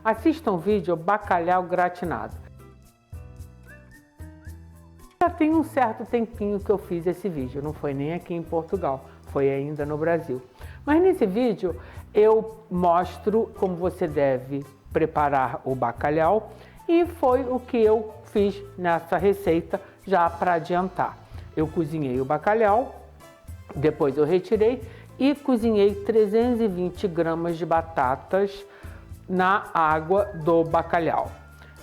Assistam o vídeo Bacalhau Gratinado. Já tem um certo tempinho que eu fiz esse vídeo, não foi nem aqui em Portugal, foi ainda no Brasil. Mas nesse vídeo eu mostro como você deve preparar o bacalhau e foi o que eu fiz nessa receita já para adiantar. Eu cozinhei o bacalhau, depois eu retirei e cozinhei 320 gramas de batatas na água do bacalhau.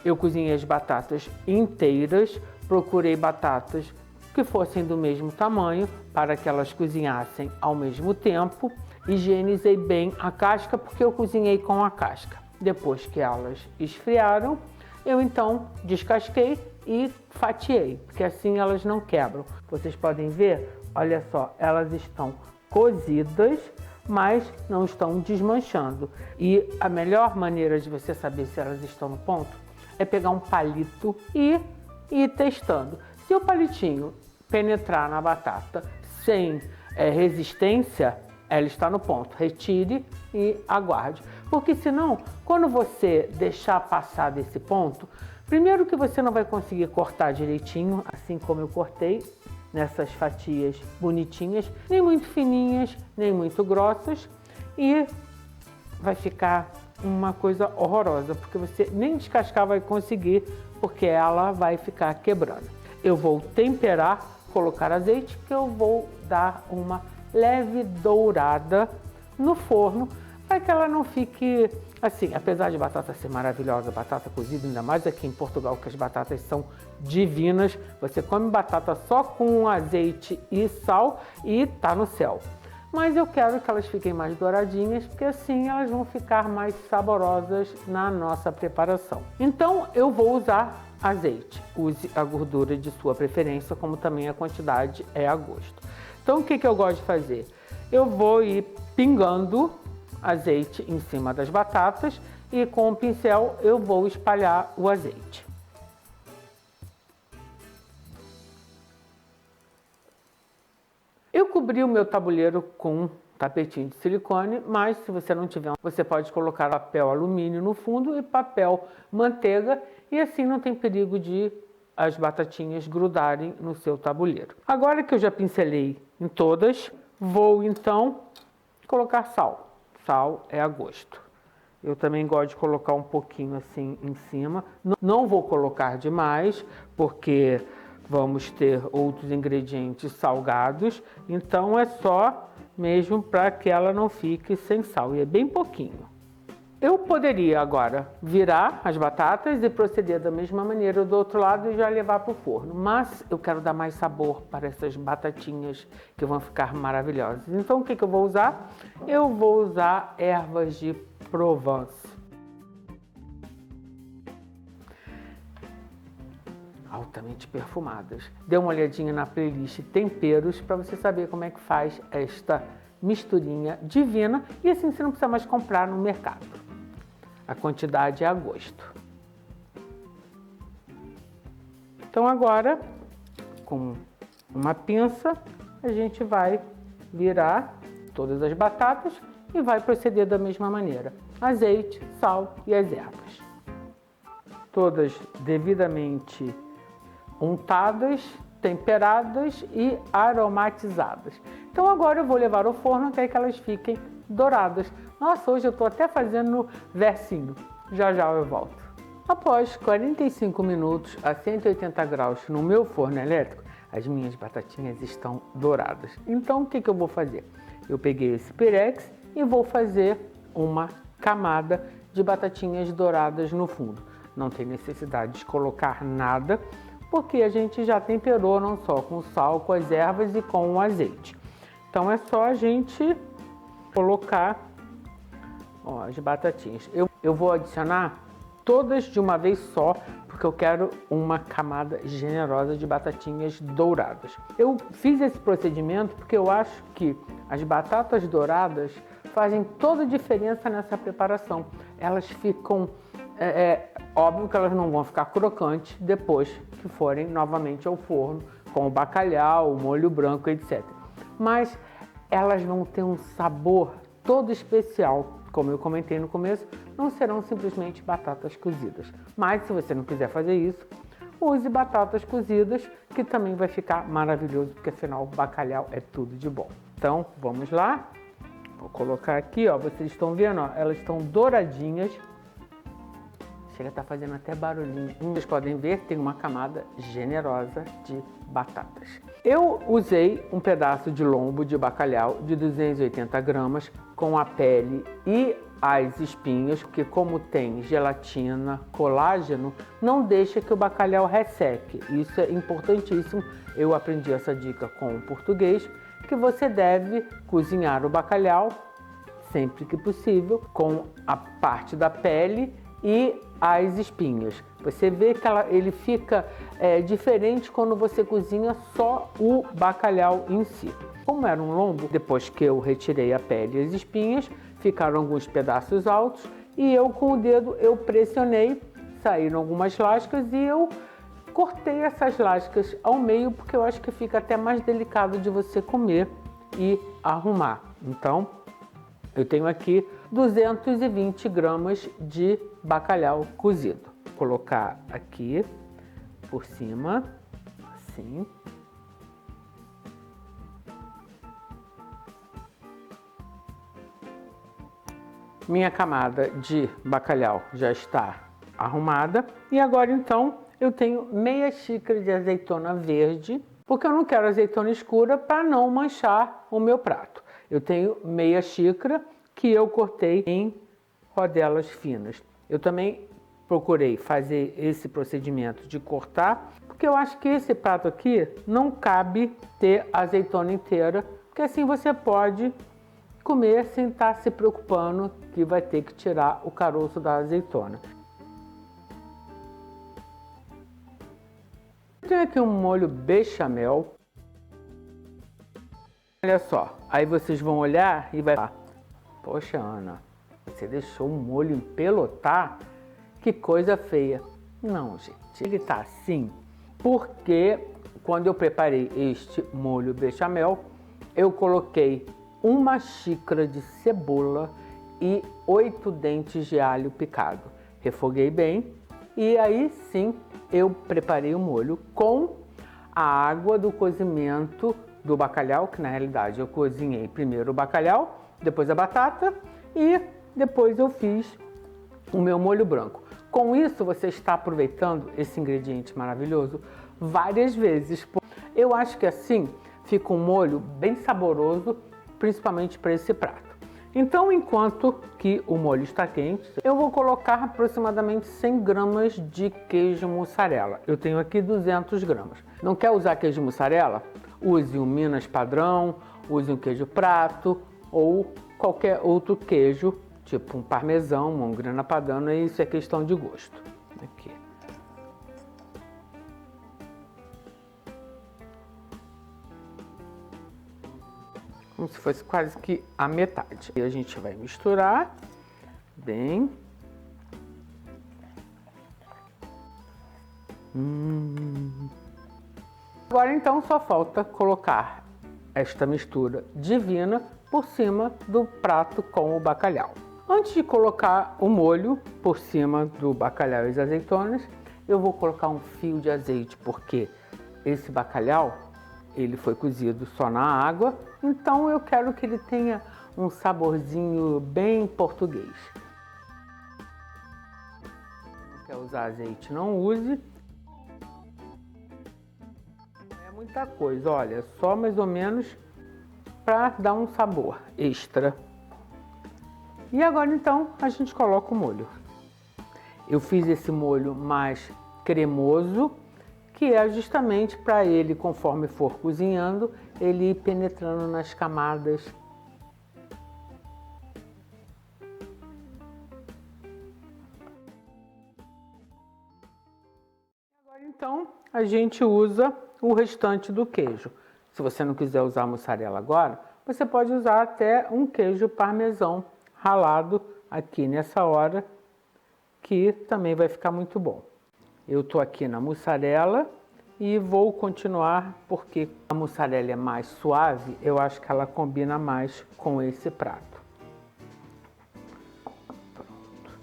Eu cozinhei as batatas inteiras, procurei batatas que fossem do mesmo tamanho para que elas cozinhassem ao mesmo tempo. Higienizei bem a casca porque eu cozinhei com a casca. Depois que elas esfriaram, eu então descasquei e fatiei, porque assim elas não quebram. Vocês podem ver, olha só, elas estão cozidas, mas não estão desmanchando. E a melhor maneira de você saber se elas estão no ponto é pegar um palito e ir testando. Se o palitinho penetrar na batata sem resistência, ela está no ponto. Retire e aguarde. Porque senão, quando você deixar passar desse ponto, primeiro que você não vai conseguir cortar direitinho, assim como eu cortei, nessas fatias bonitinhas, nem muito fininhas, nem muito grossas, e vai ficar uma coisa horrorosa, porque você nem descascar vai conseguir, porque ela vai ficar quebrando. Eu vou temperar, colocar azeite, que eu vou dar uma leve dourada no forno, para que ela não fique assim, apesar de batata ser maravilhosa, batata cozida, ainda mais aqui em Portugal, que as batatas são divinas, você come batata só com azeite e sal e tá no céu. Mas eu quero que elas fiquem mais douradinhas, porque assim elas vão ficar mais saborosas na nossa preparação. Então eu vou usar azeite, use a gordura de sua preferência, como também a quantidade é a gosto. Então o que eu gosto de fazer? Eu vou ir pingando azeite em cima das batatas e com o pincel eu vou espalhar o azeite. Eu cobri o meu tabuleiro com tapetinho de silicone, mas se você não tiver, você pode colocar papel alumínio no fundo e papel manteiga, e assim não tem perigo de as batatinhas grudarem no seu tabuleiro. Agora que eu já pincelei em todas, vou então colocar sal. Sal é a gosto. Eu também gosto de colocar um pouquinho assim em cima. Não vou colocar demais, porque vamos ter outros ingredientes salgados. Então é só mesmo para que ela não fique sem sal. E é bem pouquinho. Eu poderia agora virar as batatas e proceder da mesma maneira do outro lado e já levar para o forno. Mas eu quero dar mais sabor para essas batatinhas que vão ficar maravilhosas. Então o que eu vou usar? Eu vou usar ervas de Provence. Altamente perfumadas. Dê uma olhadinha na playlist Temperos para você saber como é que faz esta misturinha divina. E assim você não precisa mais comprar no mercado. A quantidade é a gosto. Então agora, com uma pinça, a gente vai virar todas as batatas e vai proceder da mesma maneira. Azeite, sal e as ervas. Todas devidamente untadas, temperadas e aromatizadas. Então agora eu vou levar ao forno até que elas fiquem douradas. Nossa, hoje eu estou até fazendo versinho. Já já eu volto. Após 45 minutos a 180 graus no meu forno elétrico, as minhas batatinhas estão douradas. Então o que eu vou fazer? Eu peguei esse pirex e vou fazer uma camada de batatinhas douradas no fundo. Não tem necessidade de colocar nada, porque a gente já temperou não só com sal, com as ervas e com o azeite. Então é só a gente colocar as batatinhas. Eu vou adicionar todas de uma vez só, porque eu quero uma camada generosa de batatinhas douradas. Eu fiz esse procedimento porque eu acho que as batatas douradas fazem toda a diferença nessa preparação. Elas ficam, óbvio que elas não vão ficar crocantes depois que forem novamente ao forno, com o bacalhau, o molho branco, etc. Mas elas vão ter um sabor todo especial, como eu comentei no começo, não serão simplesmente batatas cozidas. Mas se você não quiser fazer isso, use batatas cozidas, que também vai ficar maravilhoso, porque afinal o bacalhau é tudo de bom. Então, vamos lá. Vou colocar aqui, ó, vocês estão vendo, ó, elas estão douradinhas. Chega a estar fazendo até barulhinho. Vocês podem ver, tem uma camada generosa de batatas. Eu usei um pedaço de lombo de bacalhau de 280 gramas com a pele e as espinhas, porque como tem gelatina, colágeno, não deixa que o bacalhau resseque. Isso é importantíssimo. Eu aprendi essa dica com o português, que você deve cozinhar o bacalhau sempre que possível com a parte da pele e as espinhas. Você vê que ele fica diferente quando você cozinha só o bacalhau em si. Como era um lombo, depois que eu retirei a pele e as espinhas, ficaram alguns pedaços altos e eu com o dedo eu pressionei, saíram algumas lascas e eu cortei essas lascas ao meio, porque eu acho que fica até mais delicado de você comer e arrumar. Então, eu tenho aqui 220 gramas de bacalhau cozido. Vou colocar aqui por cima, assim. Minha camada de bacalhau já está arrumada. E agora então eu tenho meia xícara de azeitona verde, porque eu não quero azeitona escura para não manchar o meu prato. Eu tenho meia xícara que eu cortei em rodelas finas. Eu também procurei fazer esse procedimento de cortar, porque eu acho que esse prato aqui não cabe ter azeitona inteira, porque assim você pode comer sem estar se preocupando que vai ter que tirar o caroço da azeitona. Eu tenho aqui um molho bechamel. Olha só, aí vocês vão olhar e vai falar: poxa, Ana, você deixou o molho empelotar? Que coisa feia. Não, gente, ele tá assim porque quando eu preparei este molho bechamel, eu coloquei uma xícara de cebola e 8 dentes de alho picado. Refoguei bem e aí sim eu preparei o molho com a água do cozimento do bacalhau, que na realidade eu cozinhei primeiro o bacalhau, depois a batata e depois eu fiz o meu molho branco. Com isso você está aproveitando esse ingrediente maravilhoso várias vezes. Eu acho que assim fica um molho bem saboroso, principalmente para esse prato. Então, enquanto que o molho está quente, eu vou colocar aproximadamente 100 gramas de queijo mussarela. Eu tenho aqui 200 gramas. Não quer usar queijo mussarela? Use um Minas padrão, use um queijo prato ou qualquer outro queijo, tipo um parmesão, uma grana padano, isso é questão de gosto. Aqui. Como se fosse quase que a metade. E a gente vai misturar bem. Agora então só falta colocar esta mistura divina por cima do prato com o bacalhau. Antes de colocar o molho por cima do bacalhau e as azeitonas, eu vou colocar um fio de azeite, porque esse bacalhau ele foi cozido só na água, então eu quero que ele tenha um saborzinho bem português. Se quer usar azeite, não use. Não é muita coisa, olha, só mais ou menos para dar um sabor extra. E agora então a gente coloca o molho. Eu fiz esse molho mais cremoso, que é justamente para ele, conforme for cozinhando, ele ir penetrando nas camadas. Agora então a gente usa o restante do queijo. Se você não quiser usar mussarela agora, você pode usar até um queijo parmesão ralado aqui nessa hora, que também vai ficar muito bom. Eu tô aqui na mussarela e vou continuar porque a mussarela é mais suave, eu acho que ela combina mais com esse prato. Pronto.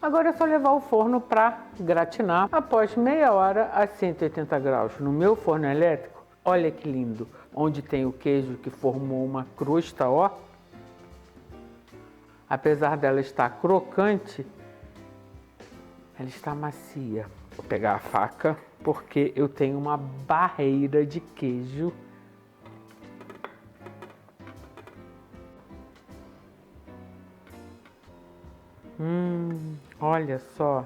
Agora é só levar ao forno para gratinar após meia hora a 180 graus. No meu forno elétrico, olha que lindo, onde tem o queijo que formou uma crosta, ó. Apesar dela estar crocante, ela está macia. Vou pegar a faca porque eu tenho uma barreira de queijo. Olha só.